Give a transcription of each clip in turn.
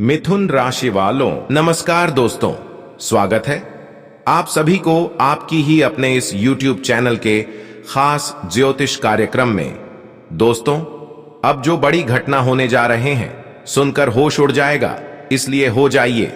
मिथुन राशि वालों, नमस्कार दोस्तों। स्वागत है आप सभी को आपकी ही अपने इस YouTube चैनल के खास ज्योतिष कार्यक्रम में। दोस्तों, अब जो बड़ी घटना होने जा रहे हैं सुनकर होश उड़ जाएगा, इसलिए हो जाइए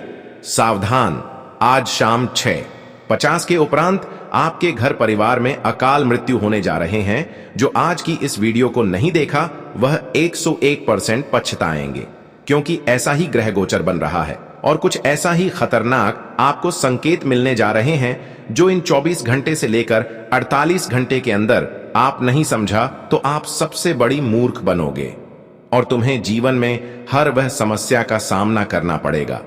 सावधान। आज शाम 6:50 के उपरांत आपके घर परिवार में अकाल मृत्यु होने जा रहे हैं। जो आज की इस वीडियो को नहीं देखा वह 101% पछताएंगे, क्योंकि ऐसा ही ग्रह गोचर बन रहा है और कुछ ऐसा ही खतरनाक आपको संकेत मिलने जा रहे हैं जो इन 24 घंटे से लेकर 48 घंटे के अंदर आप नहीं समझा तो आप सबसे बड़ी मूर्ख बनोगे और तुम्हें जीवन में हर वह समस्या का सामना करना पड़ेगा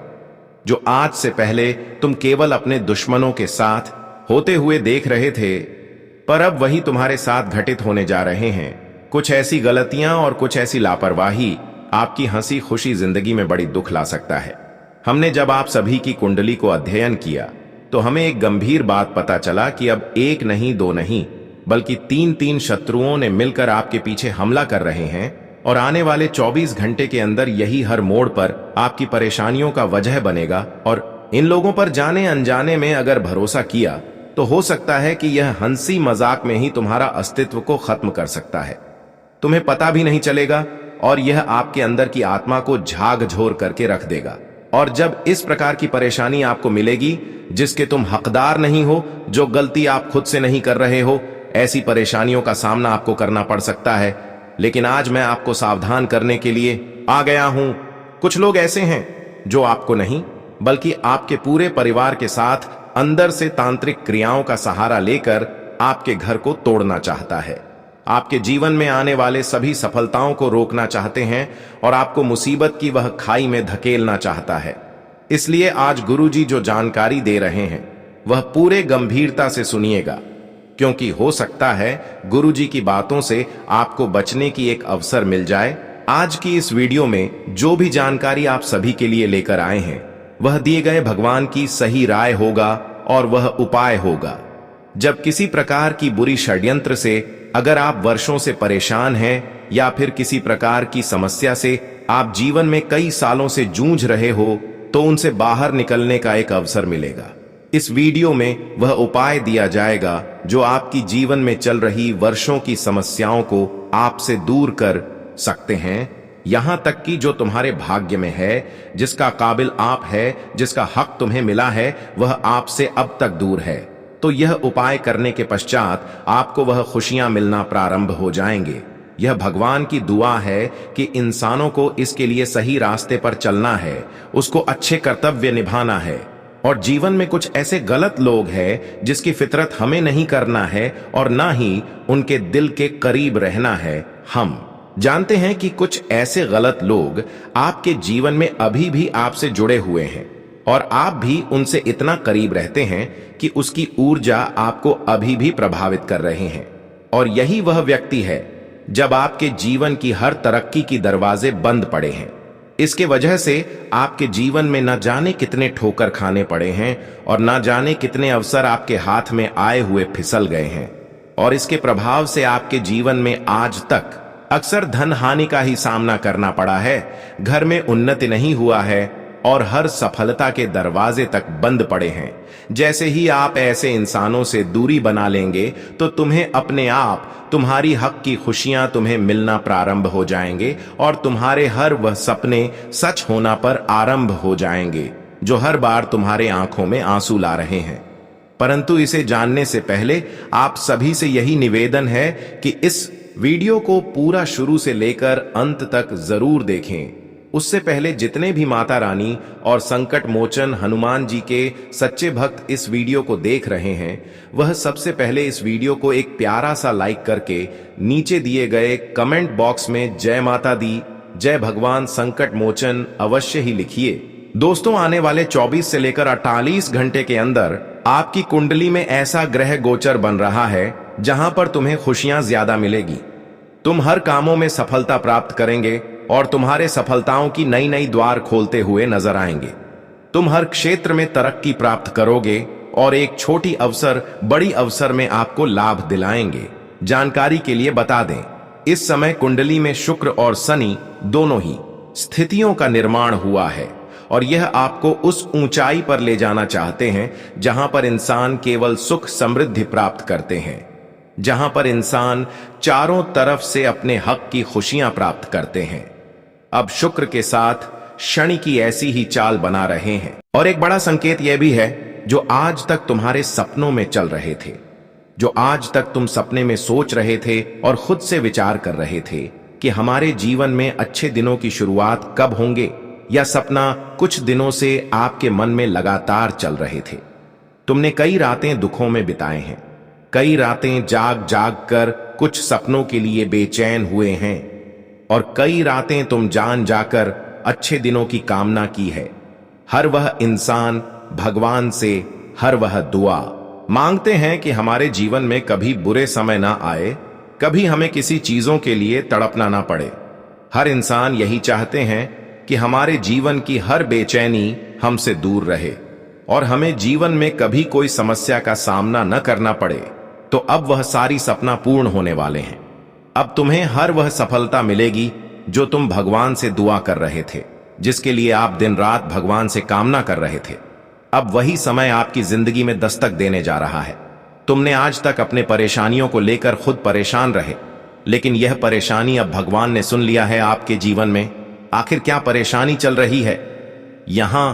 जो आज से पहले तुम केवल अपने दुश्मनों के साथ होते हुए देख रहे थे, पर अब वही तुम्हारे साथ घटित होने जा रहे हैं। कुछ ऐसी गलतियां और कुछ ऐसी लापरवाही आपकी हंसी खुशी जिंदगी में बड़ी दुख ला सकता है। हमने जब आप सभी की कुंडली को अध्ययन किया तो हमें एक गंभीर बात पता चला कि अब एक नहीं, दो नहीं, बल्कि तीन शत्रुओं ने मिलकर आपके पीछे हमला कर रहे हैं और आने वाले 24 घंटे के अंदर यही हर मोड़ पर आपकी परेशानियों का वजह बनेगा। और इन लोगों पर जाने अनजाने में अगर भरोसा किया तो हो सकता है कि यह हंसी मजाक में ही तुम्हारा अस्तित्व को खत्म कर सकता है। तुम्हें पता भी नहीं चलेगा और यह आपके अंदर की आत्मा को झाकझोर करके रख देगा। और जब इस प्रकार की परेशानी आपको मिलेगी जिसके तुम हकदार नहीं हो, जो गलती आप खुद से नहीं कर रहे हो, ऐसी परेशानियों का सामना आपको करना पड़ सकता है। लेकिन आज मैं आपको सावधान करने के लिए आ गया हूं। कुछ लोग ऐसे हैं जो आपको नहीं बल्कि आपके पूरे परिवार के साथ अंदर से तांत्रिक क्रियाओं का सहारा लेकर आपके घर को तोड़ना चाहता है, आपके जीवन में आने वाले सभी सफलताओं को रोकना चाहते हैं और आपको मुसीबत की वह खाई में धकेलना चाहता है। इसलिए आज गुरुजी जो जानकारी दे रहे हैं वह पूरे गंभीरता से सुनिएगा, क्योंकि हो सकता है गुरुजी की बातों से आपको बचने की एक अवसर मिल जाए। आज की इस वीडियो में जो भी जानकारी आप सभी के लिए लेकर आए हैं वह दिए गए भगवान की सही राय होगा और वह उपाय होगा। जब किसी प्रकार की बुरी षड्यंत्र से अगर आप वर्षों से परेशान हैं या फिर किसी प्रकार की समस्या से आप जीवन में कई सालों से जूझ रहे हो तो उनसे बाहर निकलने का एक अवसर मिलेगा। इस वीडियो में वह उपाय दिया जाएगा जो आपकी जीवन में चल रही वर्षों की समस्याओं को आपसे दूर कर सकते हैं, यहां तक कि जो तुम्हारे भाग्य में है, जिसका काबिल आप है, जिसका हक तुम्हें मिला है, वह आपसे अब तक दूर है। तो यह उपाय करने के पश्चात आपको वह खुशियां मिलना प्रारंभ हो जाएंगे। यह भगवान की दुआ है कि इंसानों को इसके लिए सही रास्ते पर चलना है, उसको अच्छे कर्तव्य निभाना है। और जीवन में कुछ ऐसे गलत लोग हैं जिसकी फितरत हमें नहीं करना है और ना ही उनके दिल के करीब रहना है। हम जानते हैं कि कुछ ऐसे गलत लोग आपके जीवन में अभी भी आपसे जुड़े हुए हैं और आप भी उनसे इतना करीब रहते हैं कि उसकी ऊर्जा आपको अभी भी प्रभावित कर रहे हैं। और यही वह व्यक्ति है जब आपके जीवन की हर तरक्की की दरवाजे बंद पड़े हैं। इसके वजह से आपके जीवन में न जाने कितने ठोकर खाने पड़े हैं और न जाने कितने अवसर आपके हाथ में आए हुए फिसल गए हैं। और इसके प्रभाव से आपके जीवन में आज तक अक्सर धन हानि का ही सामना करना पड़ा है, घर में उन्नति नहीं हुआ है और हर सफलता के दरवाजे तक बंद पड़े हैं। जैसे ही आप ऐसे इंसानों से दूरी बना लेंगे तो तुम्हें अपने आप तुम्हारी हक की खुशियां तुम्हें मिलना प्रारंभ हो जाएंगे और तुम्हारे हर वह सपने सच होना पर आरंभ हो जाएंगे जो हर बार तुम्हारे आंखों में आंसू ला रहे हैं। परंतु इसे जानने से पहले आप सभी से यही निवेदन है कि इस वीडियो को पूरा शुरू से लेकर अंत तक जरूर देखें। उससे पहले जितने भी माता रानी और संकट मोचन हनुमान जी के सच्चे भक्त इस वीडियो को देख रहे हैं, वह सबसे पहले इस वीडियो को एक प्यारा सा लाइक करके नीचे दिए गए कमेंट बॉक्स में जय माता दी, जय भगवान संकट मोचन अवश्य ही लिखिए। दोस्तों, आने वाले 24 से लेकर 48 घंटे के अंदर आपकी कुंडली में ऐसा ग्रह गोचर बन रहा है जहां पर तुम्हें खुशियां ज्यादा मिलेगी। तुम हर कामों में सफलता प्राप्त करेंगे और तुम्हारे सफलताओं की नई नई द्वार खोलते हुए नजर आएंगे। तुम हर क्षेत्र में तरक्की प्राप्त करोगे और एक छोटी अवसर बड़ी अवसर में आपको लाभ दिलाएंगे। जानकारी के लिए बता दें, इस समय कुंडली में शुक्र और शनि दोनों ही स्थितियों का निर्माण हुआ है और यह आपको उस ऊंचाई पर ले जाना चाहते हैं जहां पर इंसान केवल सुख समृद्धि प्राप्त करते हैं, जहां पर इंसान चारों तरफ से अपने हक की खुशियां प्राप्त करते हैं। अब शुक्र के साथ शनि की ऐसी ही चाल बना रहे हैं। और एक बड़ा संकेत यह भी है, जो आज तक तुम्हारे सपनों में चल रहे थे, जो आज तक तुम सपने में सोच रहे थे और खुद से विचार कर रहे थे कि हमारे जीवन में अच्छे दिनों की शुरुआत कब होंगे, या सपना कुछ दिनों से आपके मन में लगातार चल रहे थे। तुमने कई रातें दुखों में बिताए हैं, कई रातें जाग जाग कर कुछ सपनों के लिए बेचैन हुए हैं, और कई रातें तुम जान जाकर अच्छे दिनों की कामना की है। हर वह इंसान भगवान से हर वह दुआ मांगते हैं कि हमारे जीवन में कभी बुरे समय ना आए, कभी हमें किसी चीजों के लिए तड़पना ना पड़े। हर इंसान यही चाहते हैं कि हमारे जीवन की हर बेचैनी हमसे दूर रहे और हमें जीवन में कभी कोई समस्या का सामना न करना पड़े। तो अब वह सारी सपना पूर्ण होने वाले हैं। अब तुम्हें हर वह सफलता मिलेगी जो तुम भगवान से दुआ कर रहे थे, जिसके लिए आप दिन रात भगवान से कामना कर रहे थे। अब वही समय आपकी जिंदगी में दस्तक देने जा रहा है। तुमने आज तक अपने परेशानियों को लेकर खुद परेशान रहे, लेकिन यह परेशानी अब भगवान ने सुन लिया है आपके जीवन में। आखिर क्या परेशानी चल रही है, यहां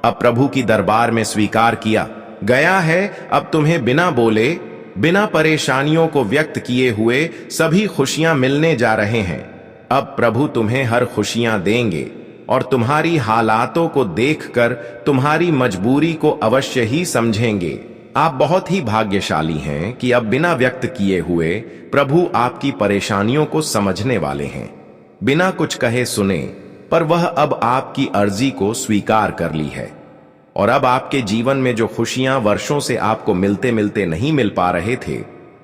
अब प्रभु की दरबार में स्वीकार किया गया है। अब तुम्हें बिना बोले, बिना परेशानियों को व्यक्त किए हुए सभी खुशियां मिलने जा रहे हैं। अब प्रभु तुम्हें हर खुशियां देंगे और तुम्हारी हालातों को देखकर तुम्हारी मजबूरी को अवश्य ही समझेंगे। आप बहुत ही भाग्यशाली हैं कि अब बिना व्यक्त किए हुए प्रभु आपकी परेशानियों को समझने वाले हैं। बिना कुछ कहे सुने, पर वह अब आपकी अर्जी को स्वीकार कर ली है। और अब आपके जीवन में जो खुशियां वर्षों से आपको मिलते मिलते नहीं मिल पा रहे थे,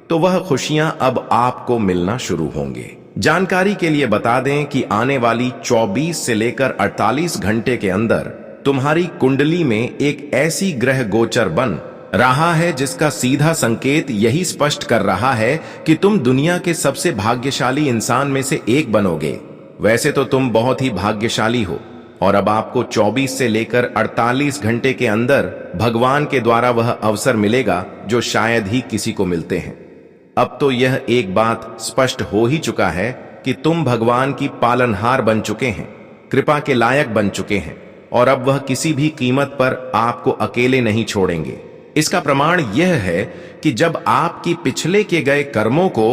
तो वह खुशियां अब आपको मिलना शुरू होंगे। जानकारी के लिए बता दें कि आने वाली 24 से लेकर 48 घंटे के अंदर तुम्हारी कुंडली में एक ऐसी ग्रह गोचर बन रहा है जिसका सीधा संकेत यही स्पष्ट कर रहा है कि तुम दुनिया के सबसे भाग्यशाली इंसान में से एक बनोगे। वैसे तो तुम बहुत ही भाग्यशाली हो, और अब आपको 24 से लेकर 48 घंटे के अंदर भगवान के द्वारा वह अवसर मिलेगा जो शायद ही किसी को मिलते हैं। अब तो यह एक बात स्पष्ट हो ही चुका है कि तुम भगवान की पालनहार बन चुके हैं, कृपा के लायक बन चुके हैं, और अब वह किसी भी कीमत पर आपको अकेले नहीं छोड़ेंगे। इसका प्रमाण यह है कि जब आपकी पिछले किए गए कर्मों को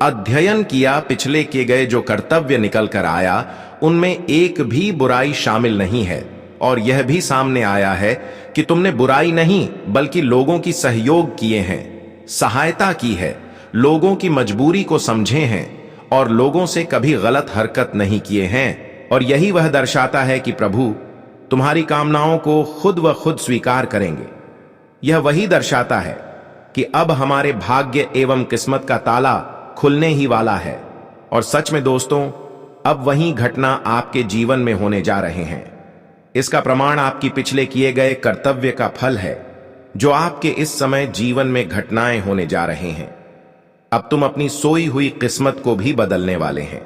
अध्ययन किया, पिछले किए गए जो कर्तव्य निकल कर आया, उनमें एक भी बुराई शामिल नहीं है। और यह भी सामने आया है कि तुमने बुराई नहीं बल्कि लोगों की सहयोग किए हैं, सहायता की है, लोगों की मजबूरी को समझे हैं और लोगों से कभी गलत हरकत नहीं किए हैं। और यही वह दर्शाता है कि प्रभु तुम्हारी कामनाओं को खुद व खुद स्वीकार करेंगे। यह वही दर्शाता है कि अब हमारे भाग्य एवं किस्मत का ताला खुलने ही वाला है। और सच में दोस्तों, अब वही घटना आपके जीवन में होने जा रहे हैं। इसका प्रमाण आपकी पिछले किए गए कर्तव्य का फल है, जो आपके इस समय जीवन में घटनाएं होने जा रहे हैं। अब तुम अपनी सोई हुई किस्मत को भी बदलने वाले हैं।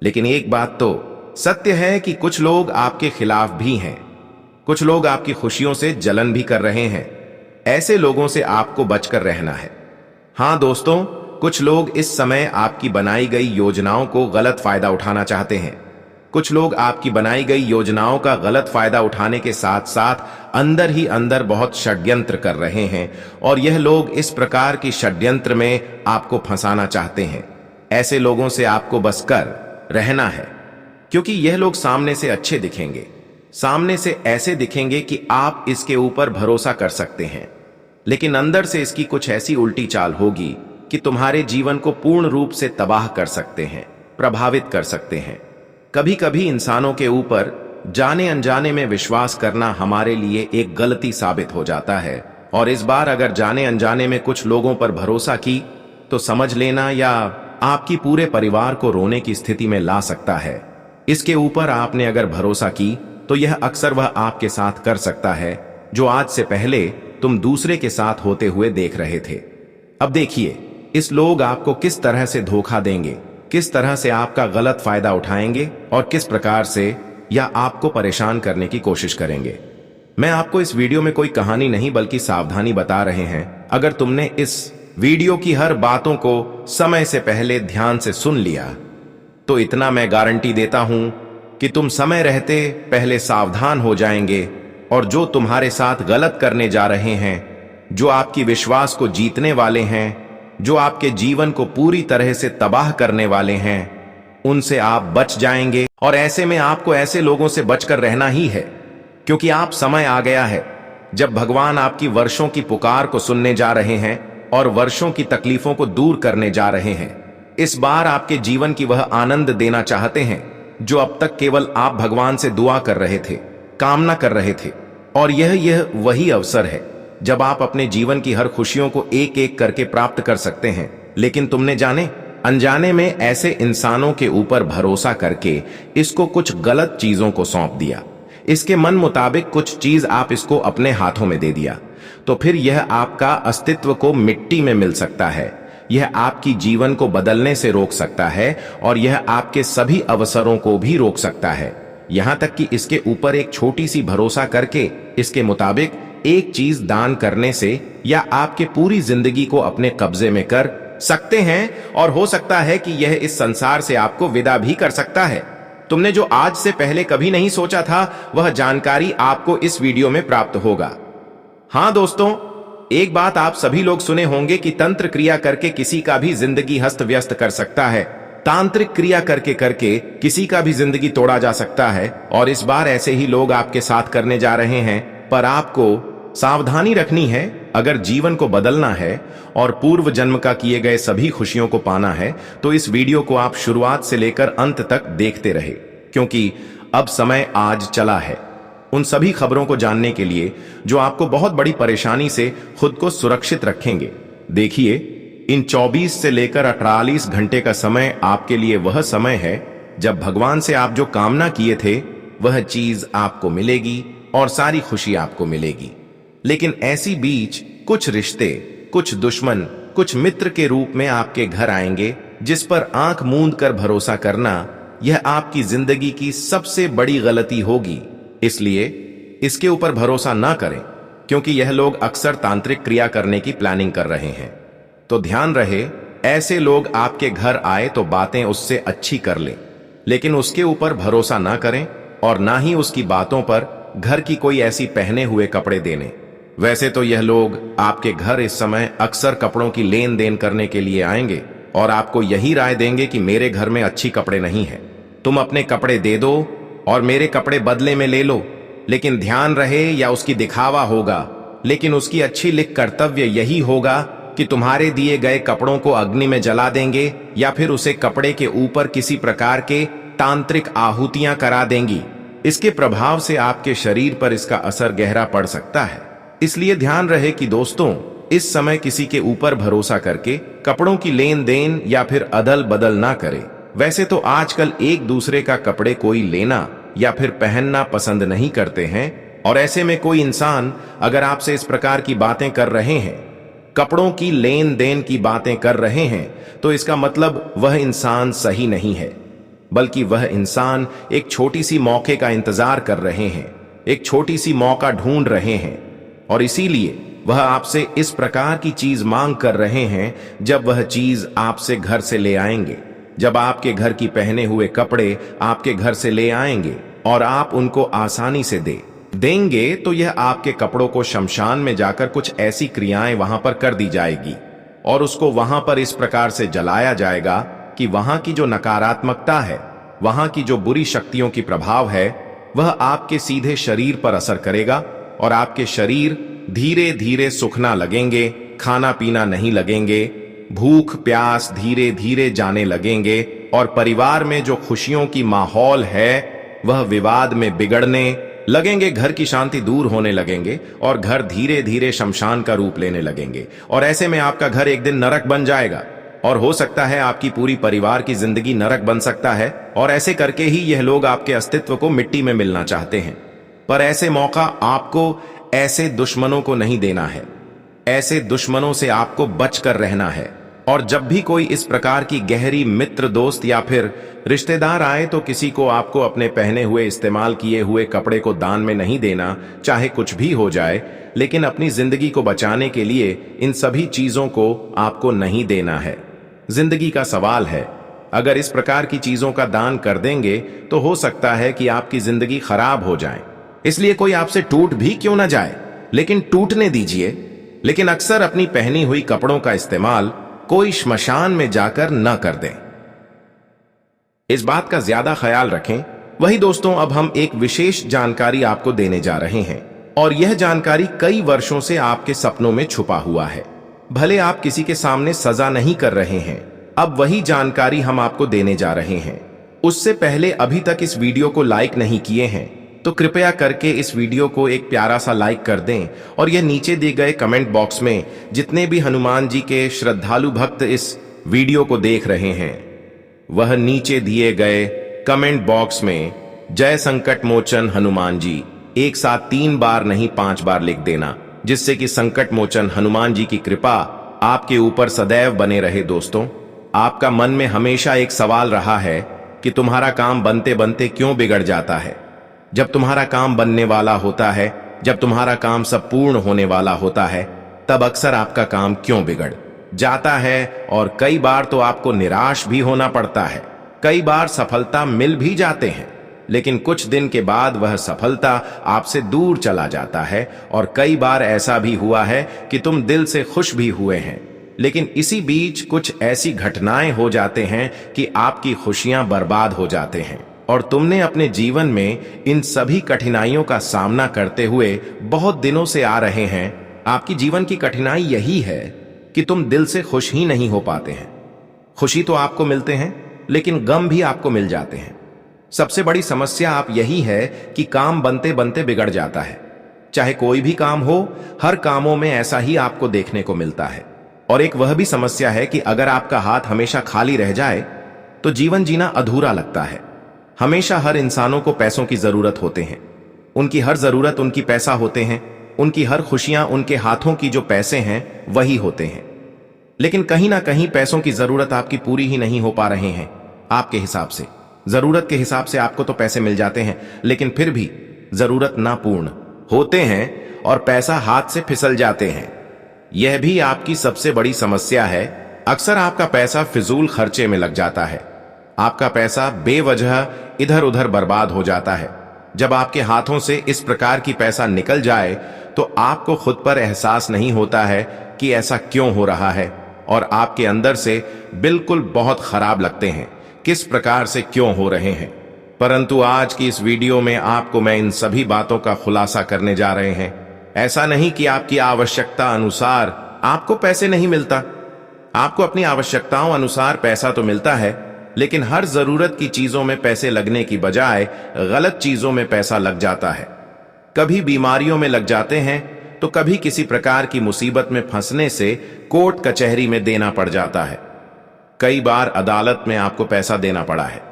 लेकिन एक बात तो सत्य है कि कुछ लोग आपके खिलाफ भी हैं, कुछ लोग आपकी खुशियों से जलन भी कर रहे हैं। ऐसे लोगों से आपको बचकर रहना है। हां दोस्तों, कुछ लोग इस समय आपकी बनाई गई योजनाओं को गलत फायदा उठाना चाहते हैं। कुछ लोग आपकी बनाई गई योजनाओं का गलत फायदा उठाने के साथ साथ अंदर ही अंदर बहुत षड्यंत्र कर रहे हैं, और यह लोग इस प्रकार की षड्यंत्र में आपको फंसाना चाहते हैं। ऐसे लोगों से आपको बस कर रहना है, क्योंकि यह लोग सामने से अच्छे दिखेंगे, सामने से ऐसे दिखेंगे कि आप इसके ऊपर भरोसा कर सकते हैं, लेकिन अंदर से इसकी कुछ ऐसी उल्टी चाल होगी कि तुम्हारे जीवन को पूर्ण रूप से तबाह कर सकते हैं, प्रभावित कर सकते हैं। कभी कभी इंसानों के ऊपर जाने अनजाने में विश्वास करना हमारे लिए एक गलती साबित हो जाता है, और इस बार अगर जाने अनजाने में कुछ लोगों पर भरोसा की तो समझ लेना या आपकी पूरे परिवार को रोने की स्थिति में ला सकता है। इसके ऊपर आपने अगर भरोसा की तो यह अक्सर वह आपके साथ कर सकता है जो आज से पहले तुम दूसरे के साथ होते हुए देख रहे थे। अब देखिए, इस लोग आपको किस तरह से धोखा देंगे, किस तरह से आपका गलत फायदा उठाएंगे और किस प्रकार से या आपको परेशान करने की कोशिश करेंगे। मैं आपको इस वीडियो में कोई कहानी नहीं बल्कि सावधानी बता रहे हैं। अगर तुमने इस वीडियो की हर बातों को समय से पहले ध्यान से सुन लिया तो इतना मैं गारंटी देता हूं कि तुम समय रहते पहले सावधान हो जाएंगे और जो तुम्हारे साथ गलत करने जा रहे हैं, जो आपकी विश्वास को जीतने वाले हैं, जो आपके जीवन को पूरी तरह से तबाह करने वाले हैं, उनसे आप बच जाएंगे। और ऐसे में आपको ऐसे लोगों से बचकर रहना ही है, क्योंकि आप समय आ गया है जब भगवान आपकी वर्षों की पुकार को सुनने जा रहे हैं और वर्षों की तकलीफों को दूर करने जा रहे हैं। इस बार आपके जीवन की वह आनंद देना चाहते हैं जो अब तक केवल आप भगवान से दुआ कर रहे थे, कामना कर रहे थे। और यह वही अवसर है जब आप अपने जीवन की हर खुशियों को एक एक करके प्राप्त कर सकते हैं। लेकिन तुमने जाने अनजाने में ऐसे इंसानों के ऊपर भरोसा करके इसको कुछ गलत चीजों को सौंप दिया, इसके मन मुताबिक कुछ चीज आप इसको अपने हाथों में दे दिया, तो फिर यह आपका अस्तित्व को मिट्टी में मिल सकता है, यह आपकी जीवन को बदलने से रोक सकता है और यह आपके सभी अवसरों को भी रोक सकता है। यहां तक कि इसके ऊपर एक छोटी सी भरोसा करके इसके मुताबिक एक चीज दान करने से या आपके पूरी जिंदगी को अपने कब्जे में कर सकते हैं और हो सकता है कि यह इस संसार से आपको विदा भी कर सकता है। तुमने जो आज से पहले कभी नहीं सोचा था वह जानकारी आपको इस वीडियो में प्राप्त होगा। हां दोस्तों, एक बात आप सभी लोग सुने होंगे कि तंत्र क्रिया करके किसी का भी जिंदगी हस्त व्यस्त कर सकता है, तांत्रिक क्रिया करके करके किसी का भी जिंदगी तोड़ा जा सकता है। और इस बार ऐसे ही लोग आपके साथ करने जा रहे हैं, पर आपको सावधानी रखनी है। अगर जीवन को बदलना है और पूर्व जन्म का किए गए सभी खुशियों को पाना है तो इस वीडियो को आप शुरुआत से लेकर अंत तक देखते रहे, क्योंकि अब समय आज चला है उन सभी खबरों को जानने के लिए जो आपको बहुत बड़ी परेशानी से खुद को सुरक्षित रखेंगे। देखिए, इन 24 से लेकर 48 घंटे का समय आपके लिए वह समय है जब भगवान से आप जो कामना किए थे वह चीज आपको मिलेगी और सारी खुशी आपको मिलेगी। लेकिन ऐसी बीच कुछ रिश्ते, कुछ दुश्मन, कुछ मित्र के रूप में आपके घर आएंगे जिस पर आंख मूंद कर भरोसा करना यह आपकी जिंदगी की सबसे बड़ी गलती होगी। इसलिए इसके ऊपर भरोसा ना करें, क्योंकि यह लोग अक्सर तांत्रिक क्रिया करने की प्लानिंग कर रहे हैं। तो ध्यान रहे, ऐसे लोग आपके घर आए तो बातें उससे अच्छी कर लें, लेकिन उसके ऊपर भरोसा ना करें और ना ही उसकी बातों पर घर की कोई ऐसी पहने हुए कपड़े देने। वैसे तो यह लोग आपके घर इस समय अक्सर कपड़ों की लेन देन करने के लिए आएंगे और आपको यही राय देंगे कि मेरे घर में अच्छी कपड़े नहीं है, तुम अपने कपड़े दे दो और मेरे कपड़े बदले में ले लो। लेकिन ध्यान रहे, या उसकी दिखावा होगा, लेकिन उसकी अच्छी लिख कर्तव्य यही होगा कि तुम्हारे दिए गए कपड़ों को अग्नि में जला देंगे या फिर उसे कपड़े के ऊपर किसी प्रकार के तांत्रिक आहुतियां करा देंगी। इसके प्रभाव से आपके शरीर पर इसका असर गहरा पड़ सकता है। इसलिए ध्यान रहे कि दोस्तों, इस समय किसी के ऊपर भरोसा करके कपड़ों की लेन देन या फिर अदल बदल ना करें। वैसे तो आजकल एक दूसरे का कपड़े कोई लेना या फिर पहनना पसंद नहीं करते हैं, और ऐसे में कोई इंसान अगर आपसे इस प्रकार की बातें कर रहे हैं, कपड़ों की लेन देन की बातें कर रहे हैं, तो इसका मतलब वह इंसान सही नहीं है, बल्कि वह इंसान एक छोटी सी मौके का इंतजार कर रहे हैं, एक छोटी सी मौका ढूंढ रहे हैं, और इसीलिए वह आपसे इस प्रकार की चीज मांग कर रहे हैं। जब वह चीज आपसे घर से ले आएंगे, जब आपके घर की पहने हुए कपड़े आपके घर से ले आएंगे और आप उनको आसानी से देंगे, तो यह आपके कपड़ों को शमशान में जाकर कुछ ऐसी क्रियाएं वहां पर कर दी जाएगी और उसको वहां पर इस प्रकार से जलाया जाएगा कि वहां की जो नकारात्मकता है, वहां की जो बुरी शक्तियों की प्रभाव है, वह आपके सीधे शरीर पर असर करेगा और आपके शरीर धीरे धीरे सूखना लगेंगे, खाना पीना नहीं लगेंगे, भूख प्यास धीरे धीरे जाने लगेंगे और परिवार में जो खुशियों की माहौल है वह विवाद में बिगड़ने लगेंगे, घर की शांति दूर होने लगेंगे और घर धीरे धीरे शमशान का रूप लेने लगेंगे। और ऐसे में आपका घर एक दिन नरक बन जाएगा और हो सकता है आपकी पूरी परिवार की जिंदगी नरक बन सकता है। और ऐसे करके ही यह लोग आपके अस्तित्व को मिट्टी में मिलना चाहते हैं। पर ऐसे मौका आपको ऐसे दुश्मनों को नहीं देना है, ऐसे दुश्मनों से आपको बचकर रहना है। और जब भी कोई इस प्रकार की गहरी मित्र, दोस्त या फिर रिश्तेदार आए तो किसी को आपको अपने पहने हुए, इस्तेमाल किए हुए कपड़े को दान में नहीं देना, चाहे कुछ भी हो जाए। लेकिन अपनी जिंदगी को बचाने के लिए इन सभी चीजों को आपको नहीं देना है। जिंदगी का सवाल है, अगर इस प्रकार की चीजों का दान कर देंगे तो हो सकता है कि आपकी जिंदगी खराब हो जाए। इसलिए कोई आपसे टूट भी क्यों ना जाए, लेकिन टूटने दीजिए। लेकिन अक्सर अपनी पहनी हुई कपड़ों का इस्तेमाल कोई श्मशान में जाकर न कर दें। इस बात का ज्यादा ख्याल रखें। वही दोस्तों, अब हम एक विशेष जानकारी आपको देने जा रहे हैं और यह जानकारी कई वर्षों से आपके सपनों में छुपा हुआ है। भले आप किसी के सामने सजा नहीं कर रहे हैं, अब वही जानकारी हम आपको देने जा रहे हैं। उससे पहले अभी तक इस वीडियो को लाइक नहीं किए हैं तो कृपया करके इस वीडियो को एक प्यारा सा लाइक कर दें और यह नीचे दिए गए कमेंट बॉक्स में जितने भी हनुमान जी के श्रद्धालु भक्त इस वीडियो को देख रहे हैं, वह नीचे दिए गए कमेंट बॉक्स में जय संकट मोचन हनुमान जी एक साथ 3 बार नहीं 5 बार लिख देना, जिससे कि संकट मोचन हनुमान जी की कृपा आपके ऊपर सदैव बने रहे। दोस्तों, आपका मन में हमेशा एक सवाल रहा है कि तुम्हारा काम बनते बनते क्यों बिगड़ जाता है। जब तुम्हारा काम बनने वाला होता है, जब तुम्हारा काम सब पूर्ण होने वाला होता है, तब अक्सर आपका काम क्यों बिगड़ जाता है। और कई बार तो आपको निराश भी होना पड़ता है। कई बार सफलता मिल भी जाते हैं, लेकिन कुछ दिन के बाद वह सफलता आपसे दूर चला जाता है। और कई बार ऐसा भी हुआ है कि तुम दिल से खुश भी हुए हैं, लेकिन इसी बीच कुछ ऐसी घटनाएं हो जाते हैं कि आपकी खुशियां बर्बाद हो जाते हैं और तुमने अपने जीवन में इन सभी कठिनाइयों का सामना करते हुए बहुत दिनों से आ रहे हैं। आपकी जीवन की कठिनाई यही है कि तुम दिल से खुश ही नहीं हो पाते हैं। खुशी तो आपको मिलते हैं, लेकिन गम भी आपको मिल जाते हैं। सबसे बड़ी समस्या आप यही है कि काम बनते बनते बिगड़ जाता है। चाहे कोई भी काम हो, हर कामों में ऐसा ही आपको देखने को मिलता है। और एक वह भी समस्या है कि अगर आपका हाथ हमेशा खाली रह जाए तो जीवन जीना अधूरा लगता है। हमेशा हर इंसानों को पैसों की जरूरत होते हैं। उनकी हर जरूरत उनकी पैसा होते हैं। उनकी हर खुशियां उनके हाथों की जो पैसे हैं वही होते हैं। लेकिन कहीं ना कहीं पैसों की जरूरत आपकी पूरी ही नहीं हो पा रहे हैं। आपके हिसाब से, जरूरत के हिसाब से आपको तो पैसे मिल जाते हैं, लेकिन फिर भी जरूरत ना पूर्ण होते हैं और पैसा हाथ से फिसल जाते हैं। यह भी आपकी सबसे बड़ी समस्या है। अक्सर आपका पैसा फिजूल खर्चे में लग जाता है। आपका पैसा बेवजह इधर उधर बर्बाद हो जाता है। जब आपके हाथों से इस प्रकार की पैसा निकल जाए तो आपको खुद पर एहसास नहीं होता है कि ऐसा क्यों हो रहा है, और आपके अंदर से बिल्कुल बहुत खराब लगते हैं किस प्रकार से क्यों हो रहे हैं। परंतु आज की इस वीडियो में आपको मैं इन सभी बातों का खुलासा करने जा रहे हैं। ऐसा नहीं कि आपकी आवश्यकता अनुसार आपको पैसे नहीं मिलता। आपको अपनी आवश्यकताओं अनुसार पैसा तो मिलता है, लेकिन हर जरूरत की चीजों में पैसे लगने की बजाय गलत चीजों में पैसा लग जाता है। कभी बीमारियों में लग जाते हैं तो कभी किसी प्रकार की मुसीबत में फंसने से कोर्ट कचहरी में देना पड़ जाता है। कई बार अदालत में आपको पैसा देना पड़ा है।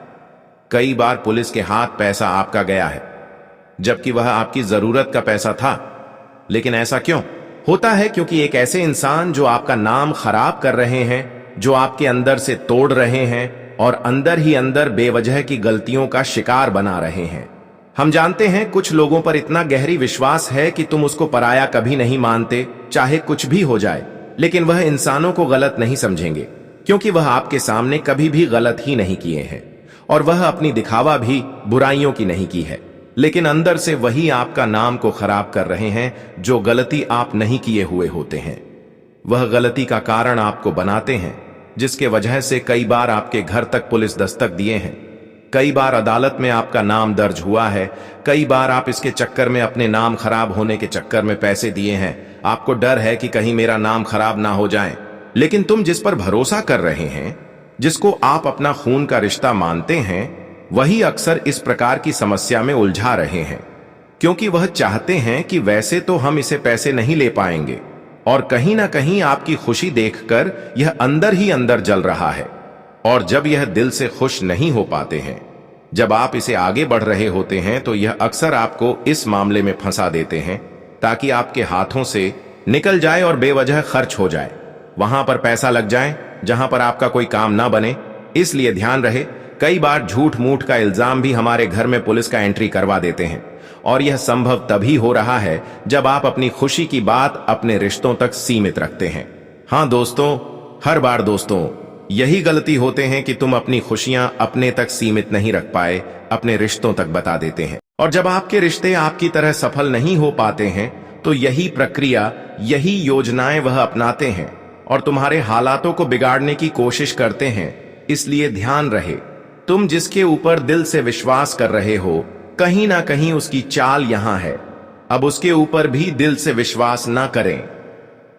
कई बार पुलिस के हाथ पैसा आपका गया है, जबकि वह आपकी जरूरत का पैसा था। लेकिन ऐसा क्यों होता है? क्योंकि एक ऐसे इंसान जो आपका नाम खराब कर रहे हैं, जो आपके अंदर से तोड़ रहे हैं और अंदर ही अंदर बेवजह की गलतियों का शिकार बना रहे हैं। हम जानते हैं कुछ लोगों पर इतना गहरी विश्वास है कि तुम उसको पराया कभी नहीं मानते, चाहे कुछ भी हो जाए। लेकिन वह इंसानों को गलत नहीं समझेंगे, क्योंकि वह आपके सामने कभी भी गलत ही नहीं किए हैं और वह अपनी दिखावा भी बुराइयों की नहीं की है। लेकिन अंदर से वही आपका नाम को खराब कर रहे हैं, जो गलती आप नहीं किए हुए होते हैं। वह गलती का कारण आपको बनाते हैं, जिसके वजह से कई बार आपके घर तक पुलिस दस्तक दिए हैं। कई बार अदालत में आपका नाम दर्ज हुआ है। कई बार आप इसके चक्कर में, अपने नाम खराब होने के चक्कर में पैसे दिए हैं। आपको डर है कि कहीं मेरा नाम खराब ना हो जाए। लेकिन तुम जिस पर भरोसा कर रहे हैं, जिसको आप अपना खून का रिश्ता मानते हैं, वही अक्सर इस प्रकार की समस्या में उलझा रहे हैं। क्योंकि वह चाहते हैं कि वैसे तो हम इसे पैसे नहीं ले पाएंगे, और कहीं ना कहीं आपकी खुशी देखकर यह अंदर ही अंदर जल रहा है। और जब यह दिल से खुश नहीं हो पाते हैं, जब आप इसे आगे बढ़ रहे होते हैं, तो यह अक्सर आपको इस मामले में फंसा देते हैं ताकि आपके हाथों से निकल जाए और बेवजह खर्च हो जाए। वहां पर पैसा लग जाए जहां पर आपका कोई काम ना बने। इसलिए ध्यान रहे, कई बार झूठ मूठ का इल्जाम भी हमारे घर में पुलिस का एंट्री करवा देते हैं, और यह संभव तभी हो रहा है जब आप अपनी खुशी की बात अपने रिश्तों तक सीमित रखते हैं। हाँ दोस्तों, हर बार दोस्तों यही गलती होते हैं कि तुम अपनी खुशियां अपने तक सीमित नहीं रख पाए, अपने रिश्तों तक बता देते हैं। और जब आपके रिश्ते आपकी तरह सफल नहीं हो पाते हैं तो यही प्रक्रिया, यही योजनाएं वह अपनाते हैं और तुम्हारे हालातों को बिगाड़ने की कोशिश करते हैं। इसलिए ध्यान रहे, तुम जिसके ऊपर दिल से विश्वास कर रहे हो, कहीं ना कहीं उसकी चाल यहां है। अब उसके ऊपर भी दिल से विश्वास ना करें,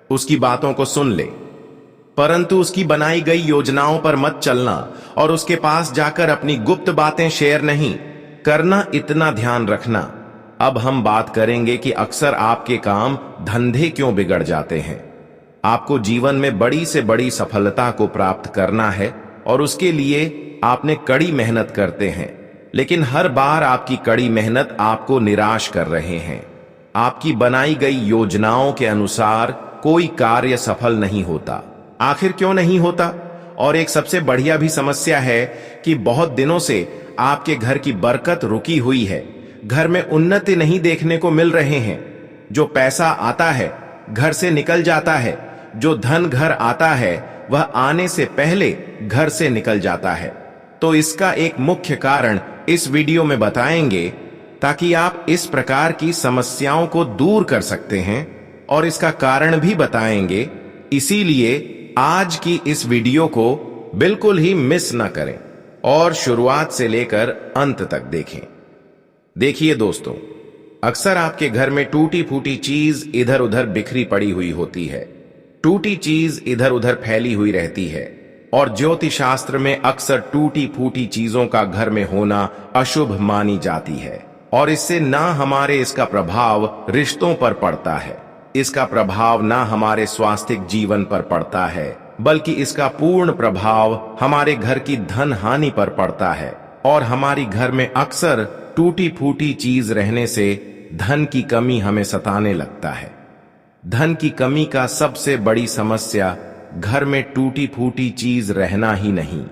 उसकी बातों को सुन ले, परंतु उसकी बनाई गई योजनाओं पर मत चलना और उसके पास जाकर अपनी गुप्त बातें शेयर नहीं करना, इतना ध्यान रखना। अब हम बात करेंगे कि अक्सर आपके काम धंधे क्यों बिगड़ जाते हैं। आपको जीवन में बड़ी से बड़ी सफलता को प्राप्त करना है और उसके लिए आपने कड़ी मेहनत करते हैं, लेकिन हर बार आपकी कड़ी मेहनत आपको निराश कर रहे हैं। आपकी बनाई गई योजनाओं के अनुसार कोई कार्य सफल नहीं होता। आखिर क्यों नहीं होता? और एक सबसे बढ़िया भी समस्या है कि बहुत दिनों से आपके घर की बरकत रुकी हुई है। घर में उन्नति नहीं देखने को मिल रहे हैं। जो पैसा आता है घर से निकल जाता है, जो धन घर आता है वह आने से पहले घर से निकल जाता है। तो इसका एक मुख्य कारण इस वीडियो में बताएंगे, ताकि आप इस प्रकार की समस्याओं को दूर कर सकते हैं और इसका कारण भी बताएंगे। इसीलिए आज की इस वीडियो को बिल्कुल ही मिस ना करें और शुरुआत से लेकर अंत तक देखें। देखिए दोस्तों, अक्सर आपके घर में टूटी फूटी चीज इधर उधर बिखरी पड़ी हुई होती है। टूटी चीज इधर उधर फैली हुई रहती है और ज्योतिष शास्त्र में अक्सर टूटी फूटी चीजों का घर में होना अशुभ मानी जाती है और इससे ना हमारे इसका प्रभाव रिश्तों पर पड़ता है, इसका प्रभाव ना हमारे स्वास्थ्य जीवन पर पड़ता है, बल्कि इसका पूर्ण प्रभाव हमारे घर की धन हानि पर पड़ता है। और हमारी घर में अक्सर टूटी फूटी चीज रहने से धन की कमी हमें सताने लगता है। धन की कमी का सबसे बड़ी समस्या घर में टूटी फूटी चीज रहना ही नहीं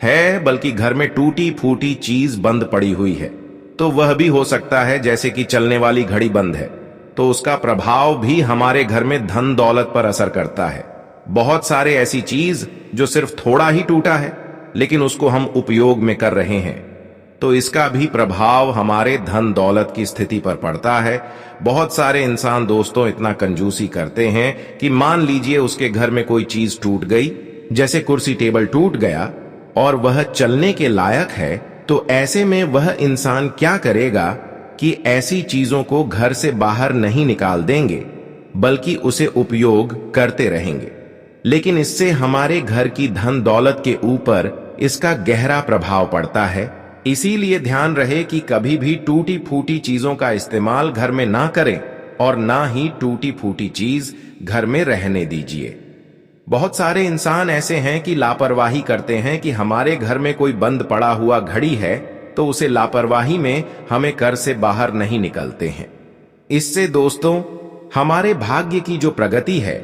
है, बल्कि घर में टूटी फूटी चीज बंद पड़ी हुई है। तो वह भी हो सकता है जैसे कि चलने वाली घड़ी बंद है, तो उसका प्रभाव भी हमारे घर में धन दौलत पर असर करता है। बहुत सारे ऐसी चीज जो सिर्फ थोड़ा ही टूटा है लेकिन उसको हम उपयोग में कर रहे हैं, तो इसका भी प्रभाव हमारे धन दौलत की स्थिति पर पड़ता है। बहुत सारे इंसान दोस्तों इतना कंजूसी करते हैं कि मान लीजिए उसके घर में कोई चीज टूट गई, जैसे कुर्सी टेबल टूट गया और वह चलने के लायक है, तो ऐसे में वह इंसान क्या करेगा कि ऐसी चीजों को घर से बाहर नहीं निकाल देंगे, बल्कि उसे उपयोग करते रहेंगे। लेकिन इससे हमारे घर की धन दौलत के ऊपर इसका गहरा प्रभाव पड़ता है। इसीलिए ध्यान रहे कि कभी भी टूटी फूटी चीजों का इस्तेमाल घर में ना करें और ना ही टूटी फूटी चीज घर में रहने दीजिए। बहुत सारे इंसान ऐसे हैं कि लापरवाही करते हैं कि हमारे घर में कोई बंद पड़ा हुआ घड़ी है तो उसे लापरवाही में हमें घर से बाहर नहीं निकलते हैं। इससे दोस्तों हमारे भाग्य की जो प्रगति है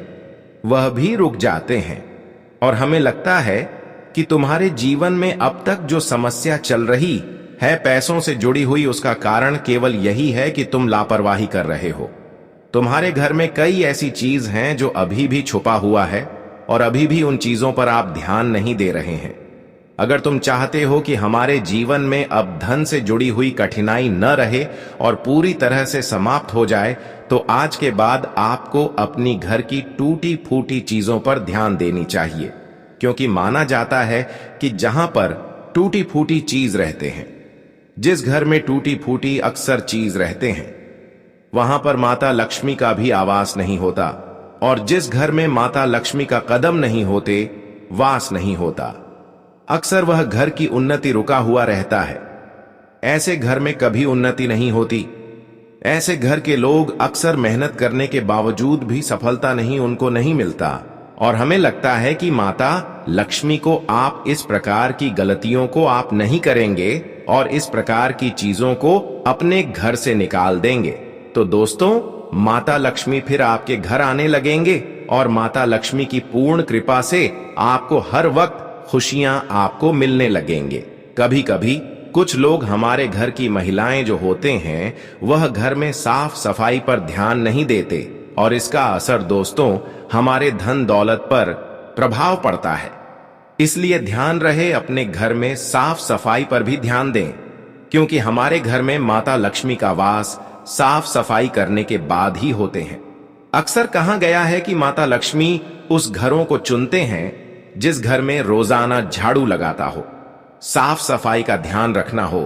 वह भी रुक जाते हैं और हमें लगता है कि तुम्हारे जीवन में अब तक जो समस्या चल रही है पैसों से जुड़ी हुई, उसका कारण केवल यही है कि तुम लापरवाही कर रहे हो। तुम्हारे घर में कई ऐसी चीज हैं जो अभी भी छुपा हुआ है और अभी भी उन चीजों पर आप ध्यान नहीं दे रहे हैं। अगर तुम चाहते हो कि हमारे जीवन में अब धन से जुड़ी हुई कठिनाई न रहे और पूरी तरह से समाप्त हो जाए, तो आज के बाद आपको अपनी घर की टूटी फूटी चीजों पर ध्यान देनी चाहिए, क्योंकि माना जाता है कि जहां पर टूटी फूटी चीज रहते हैं, जिस घर में टूटी फूटी अक्सर चीज रहते हैं, वहां पर माता लक्ष्मी का भी आवास नहीं होता, और जिस घर में माता लक्ष्मी का कदम नहीं होते, वास नहीं होता। अक्सर वह घर की उन्नति रुका हुआ रहता है। ऐसे घर में कभी उन्नति नहीं होती। ऐसे घर के लोग अक्सर मेहनत करने के बावजूद भी सफलता उनको नहीं मिलता, और हमें लगता है कि माता लक्ष्मी को आप इस प्रकार की गलतियों को आप नहीं करेंगे और इस प्रकार की चीजों को अपने घर से निकाल देंगे, तो दोस्तों माता लक्ष्मी फिर आपके घर आने लगेंगे और माता लक्ष्मी की पूर्ण कृपा से आपको हर वक्त खुशियां आपको मिलने लगेंगे। कभी कभी कुछ लोग हमारे घर की महिलाएं जो होते हैं वह घर में साफ सफाई पर ध्यान नहीं देते और इसका असर दोस्तों हमारे धन दौलत पर प्रभाव पड़ता है। इसलिए ध्यान रहे अपने घर में साफ सफाई पर भी ध्यान दें, क्योंकि हमारे घर में माता लक्ष्मी का वास साफ सफाई करने के बाद ही होते हैं। अक्सर कहा गया है कि माता लक्ष्मी उस घरों को चुनते हैं जिस घर में रोजाना झाड़ू लगाता हो, साफ सफाई का ध्यान रखना हो।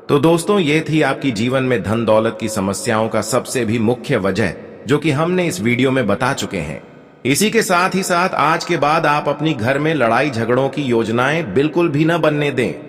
तो दोस्तों ये थी आपकी जीवन में धन दौलत की समस्याओं का सबसे भी मुख्य वजह, जो कि हमने इस वीडियो में बता चुके हैं। इसी के साथ ही साथ आज के बाद आप अपनी घर में लड़ाई झगड़ों की योजनाएं बिल्कुल भी न बनने दें।